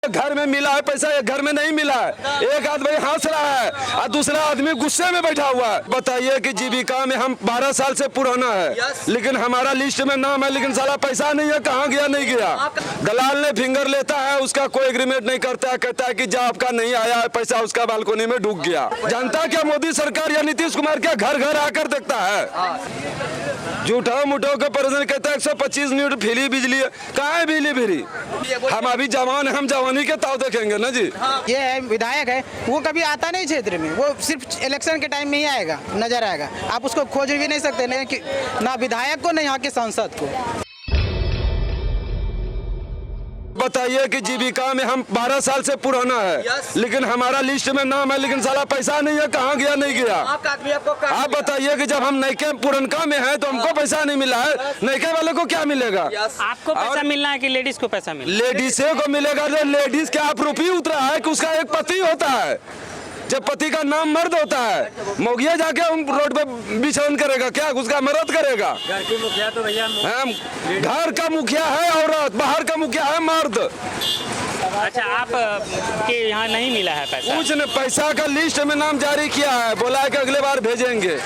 घर में मिला है पैसा, एक घर में नहीं मिला है। एक आदमी हंस रहा है और दूसरा आदमी गुस्से में बैठा हुआ है। बताइए कि जीविका में हम 12 साल से पुराना है, लेकिन हमारा लिस्ट में नाम है, लेकिन साला पैसा नहीं है, कहाँ गया नहीं गया। दलाल ने फिंगर लेता है, उसका कोई एग्रीमेंट नहीं करता है, कहता है कि जब आपका नहीं आया है पैसा, उसका बालकोनी में डूब गया। जनता क्या मोदी सरकार या नीतीश कुमार क्या घर घर आकर देखता है? झूठा मुठो के प्रश्न कहता है 125 यूनिट फ्री बिजली, कहाँ है बिजली फ्री? हम अभी जवान है, हम जवानी के ताव देखेंगे ना जी। ये है विधायक है, वो कभी आता नहीं क्षेत्र में, वो सिर्फ इलेक्शन के टाइम में ही आएगा, नजर आएगा। आप उसको खोज भी नहीं सकते, नहीं कि ना विधायक को, ना यहाँ के सांसद को। बताइए कि जीविका में हम 12 साल से पुराना है, लेकिन हमारा लिस्ट में नाम है, लेकिन साला पैसा नहीं है, कहाँ गया नहीं गया। आप बताइए कि जब हम नैके पुरनका में है तो हमको पैसा नहीं मिला है, नैके वाले को क्या मिलेगा? आपको पैसा मिलना है कि लेडीज को पैसा मिलना? लेडीज को मिलेगा। जो लेडीज क्या आरोपी उतरा है कि उसका एक पति होता है, जब पति का नाम मर्द होता है, मोगिया जाके रोड पे बिछौन करेगा क्या? उसका मर्द करेगा। घर की मुखिया तो भैया, घर का मुखिया है औरत, बाहर का मुखिया है मर्द। अच्छा, आप के यहाँ नहीं मिला है पैसा? कुछ ने पैसा का लिस्ट में नाम जारी किया है, बोला है कि अगले बार भेजेंगे।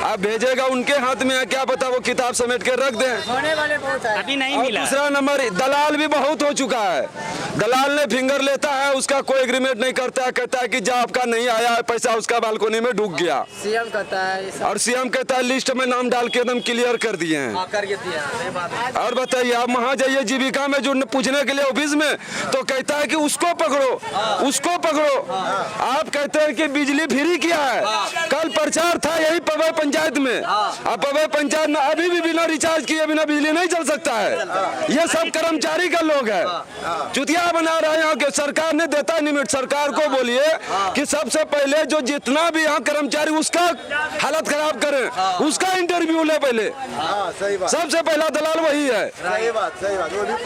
अब भेजेगा उनके हाथ में है, क्या पता वो किताब समेट के रख दें। होने वाले बहुत है, अभी नहीं मिला। दूसरा नंबर, दलाल भी बहुत हो चुका है। दलाल ने फिंगर लेता है, उसका कोई एग्रीमेंट नहीं करता है, कहता है कि जब आपका नहीं आया है पैसा, उसका बालकोनी में डूब गया। सीएम कहता है, और सीएम कहता है लिस्ट में नाम डाल के एकदम क्लियर कर दिए हैं। और बताइए, आप वहाँ जाइए जीविका में जो पूछने के लिए ऑफिस में, तो कहता है कि उसको पकड़ो, उसको पकड़ो। आप कहते हैं कि बिजली फ्री किया है। कल प्रचार था यही पवे पंचायत में, अब पवे पंचायत में अभी भी बिना रिचार्ज किए बिना बिजली नहीं चल सकता है। ये सब कर्मचारी का लोग है, चुतिया बना रहा है। यहाँ के सरकार ने देता निमिट। सरकार को बोलिए कि सबसे पहले जो जितना भी यहाँ कर्मचारी उसका हालत खराब करे, उसका इंटरव्यू ले पहले। सबसे पहला दलाल वही है।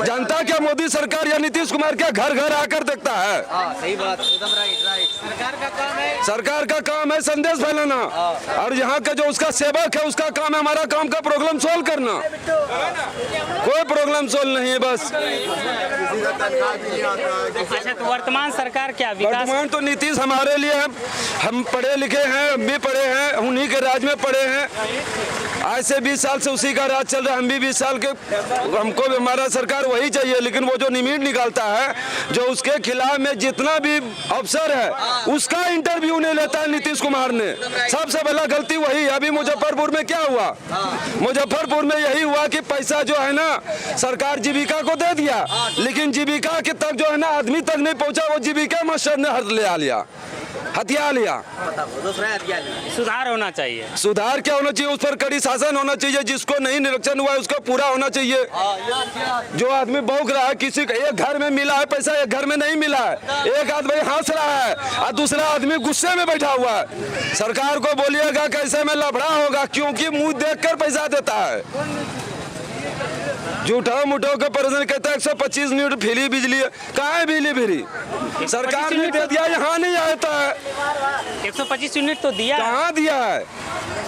जनता क्या मोदी सरकार या नीतीश कुमार क्या घर घर आकर देखता है? सही बात, एकदम राइट। सरकार का काम है संदेश फैलाना, और यहाँ का जो उसका सेवक है उसका काम है हमारा काम का प्रॉब्लम सोल्व करना। कोई प्रॉब्लम सोल्व नहीं है बस। अच्छा, तो वर्तमान सरकार क्या विकास? वर्तमान तो नीतीश हमारे लिए है, हम पढ़े लिखे हैं, हम भी पढ़े हैं, उन्हीं के राज में पढ़े हैं। आज से 20 साल से उसी का राज चल रहा है, हम भी 20 साल के, हमको भी हमारा सरकार वही चाहिए। लेकिन वो जो निमिट निकालता है, जो उसके खिलाफ में जितना भी अफसर है उसका इंटरव्यू नहीं लेता है नीतीश कुमार ने। सबसे पहला गलती वही है। अभी मुजफ्फरपुर में क्या हुआ? मुजफ्फरपुर में यही हुआ कि पैसा जो है ना सरकार जीविका को दे दिया, लेकिन जीविका के तक जो है ना आदमी तक नहीं पहुंचा। वो जीविका मास्टर ने हथिया लिया। सुधार होना चाहिए। सुधार क्या होना चाहिए? उस पर कड़ी शासन होना चाहिए। जिसको नहीं निरीक्षण हुआ है उसका पूरा होना चाहिए। जो आदमी बौख रहा है, किसी का एक घर में मिला है पैसा, एक घर में नहीं मिला है। एक आदमी हंस रहा है और दूसरा आदमी गुस्से में बैठा हुआ है। सरकार को बोलिएगा कैसे में लफड़ा होगा, क्योंकि मुंह देखकर पैसा देता है। झूठा मुठो के प्रश्न कहता है 125 यूनिट फ्री बिजली, कहाँ है बिजली फ्री? सरकार ने दे दिया, यहाँ नहीं आता है। 125 यूनिट तो दिया, कहाँ दिया है?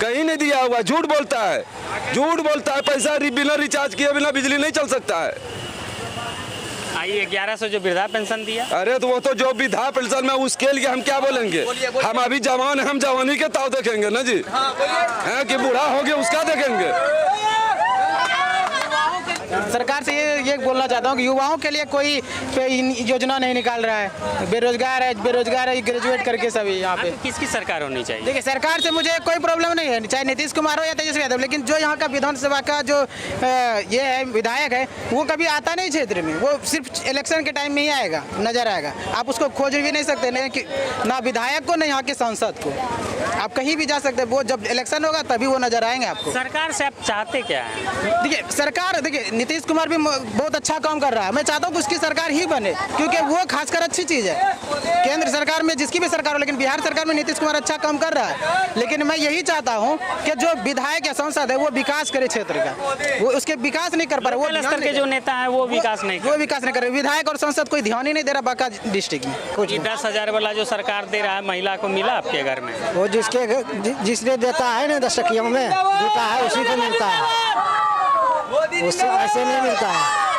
कहीं नहीं दिया हुआ। झूठ बोलता है, झूठ बोलता है। पैसा बिना रिचार्ज किए बिना बिजली नहीं चल सकता है। आई 1100 जो वृद्धा पेंशन दिया, अरे तो वो तो जो वृद्धा पेंशन में उसके लिए हम क्या बोलेंगे? हम अभी जवान है, हम जवानी के ताव देखेंगे ना जी। है कि बूढ़ा हो गया उसका देखेंगे? सरकार से ये बोलना चाहता हूँ कि युवाओं के लिए कोई योजना नहीं निकाल रहा है। बेरोजगार है ग्रेजुएट करके सभी यहाँ पे। किसकी सरकार होनी चाहिए? देखिए, सरकार से मुझे कोई प्रॉब्लम नहीं है, चाहे नीतीश कुमार हो या तेजस्वी यादव, लेकिन जो यहाँ का विधानसभा का जो ये है विधायक है, वो कभी आता नहीं क्षेत्र में, वो सिर्फ इलेक्शन के टाइम में ही आएगा, नजर आएगा। आप उसको खोज भी नहीं सकते, नहीं कि ना विधायक को, ना यहाँ के सांसद को। आप कहीं भी जा सकते हैं, वो जब इलेक्शन होगा तभी वो नजर आएंगे आपको। सरकार से आप चाहते क्या है? देखिए, सरकार, देखिए नीतीश कुमार भी बहुत अच्छा काम कर रहा है। मैं चाहता हूँ कि उसकी सरकार ही बने, क्योंकि वो खासकर अच्छी चीज़ है। केंद्र सरकार में जिसकी भी सरकार हो, लेकिन बिहार सरकार में नीतीश कुमार अच्छा काम कर रहा है। लेकिन मैं यही चाहता हूँ कि जो विधायक या सांसद है वो विकास करे क्षेत्र का, वो उसके विकास नहीं कर पा रहा। वो स्तर के जो नेता है वो विकास नहीं कर रहे। विधायक और सांसद कोई ध्यान ही नहीं दे रहा बांका डिस्ट्रिक्ट में। कुछ 10,000 वाला जो सरकार दे रहा है महिला को, मिला आपके घर में? वो जिसने देता है ना 10 टकिया में देता है, उसी को मिलता है, उससे ऐसे नहीं मिलता है।